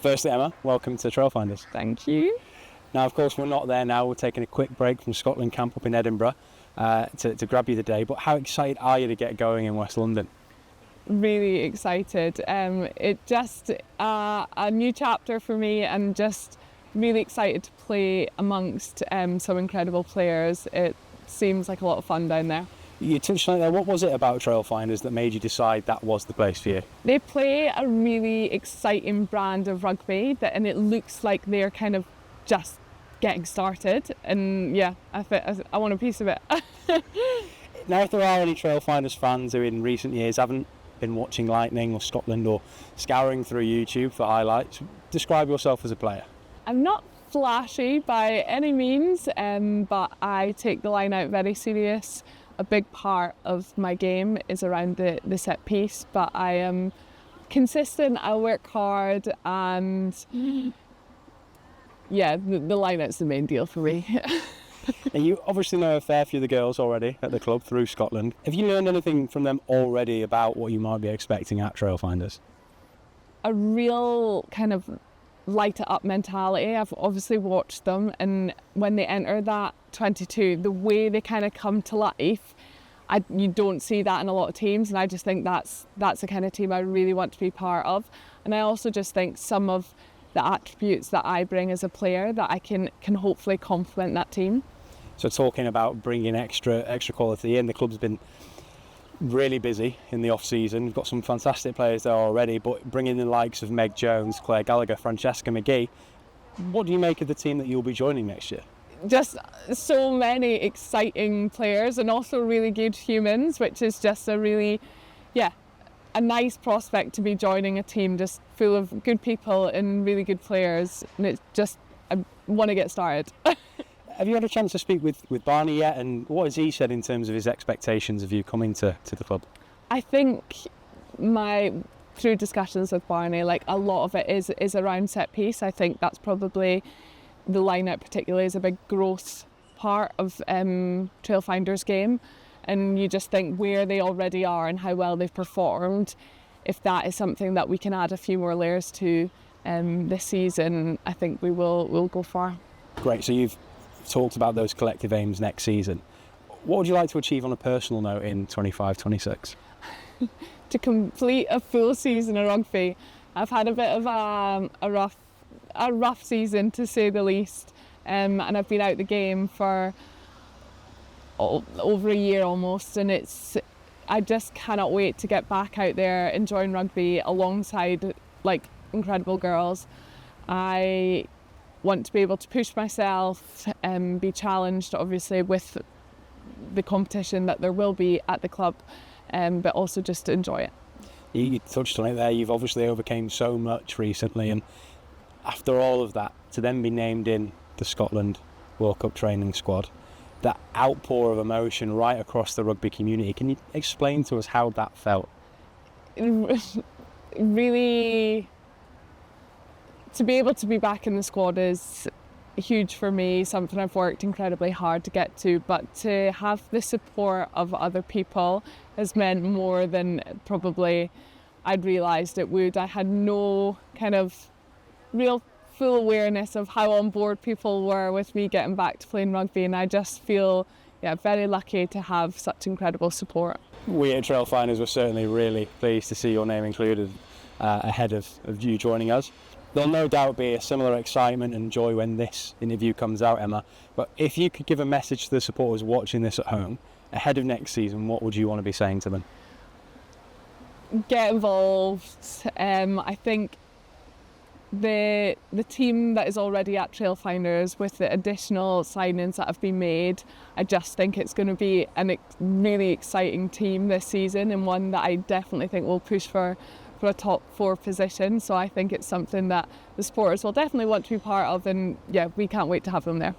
Firstly, Emma, welcome to Trailfinders. Thank you. Now, of course, we're not there now. We're taking a quick break from Scotland camp up in Edinburgh to grab you today. But how excited are you to get going in West London? Really excited. It just a new chapter for me, and just really excited to play amongst some incredible players. It seems like a lot of fun down there. You touched on it there. What was it about Trailfinders that made you decide that was the place for you? They play a really exciting brand of rugby, and it looks like they're kind of just getting started. And yeah, I want a piece of it. Now, if there are any Trailfinders fans who in recent years haven't been watching Lightning or Scotland or scouring through YouTube for highlights, describe yourself as a player. I'm not flashy by any means, but I take the line out very serious. A big part of my game is around the set piece, but I am consistent, I work hard, and yeah, the line out's the main deal for me. Now, you obviously know a fair few of the girls already at the club through Scotland. Have you learned anything from them already about what you might be expecting at Trailfinders? A real kind of light it up mentality. I've obviously watched them, and when they enter that 22, the way they kind of come to life, you don't see that in a lot of teams, and I just think that's the kind of team I really want to be part of. And I also just think some of the attributes that I bring as a player that I can hopefully complement that team. So talking about bringing extra quality in, the club's been really busy in the off-season. We've got some fantastic players there already, but bringing in the likes of Meg Jones, Claire Gallagher, Francesca McGee, what do you make of the team that you'll be joining next year? Just so many exciting players, and also really good humans, which is just a nice prospect to be joining a team just full of good people and really good players, and it's just, I want to get started. Have you had a chance to speak with Barney yet, and what has he said in terms of his expectations of you coming to the club? I think through discussions with Barney, like a lot of it is around set piece. I think that's probably the line-out particularly is a big growth part of Trailfinders' game, and you just think where they already are and how well they've performed. If that is something that we can add a few more layers to this season, I think we'll go far. Great, so you've talked about those collective aims next season. What would you like to achieve on a personal note in 25-26? To complete a full season of rugby. I've had a bit of a rough season, to say the least, and I've been out the game for over a year almost, and I just cannot wait to get back out there enjoying rugby alongside like incredible girls. I want to be able to push myself and be challenged, obviously, with the competition that there will be at the club, but also just to enjoy it. You touched on it there. You've obviously overcame so much recently, and after all of that, to then be named in the Scotland World Cup training squad, that outpour of emotion right across the rugby community, can you explain to us how that felt? Really, to be able to be back in the squad is huge for me, something I've worked incredibly hard to get to, but to have the support of other people has meant more than probably I'd realised it would. I had no kind of real full awareness of how on board people were with me getting back to playing rugby, and I just feel very lucky to have such incredible support. We at Trailfinders were certainly really pleased to see your name included ahead of you joining us. There'll no doubt be a similar excitement and joy when this interview comes out, Emma, but if you could give a message to the supporters watching this at home ahead of next season, what would you want to be saying to them? Get involved. I think the team that is already at Trailfinders, with the additional signings that have been made, I just think it's going to be a really exciting team this season, and one that I definitely think will push for a top 4 position. So I think it's something that the supporters will definitely want to be part of, and we can't wait to have them there.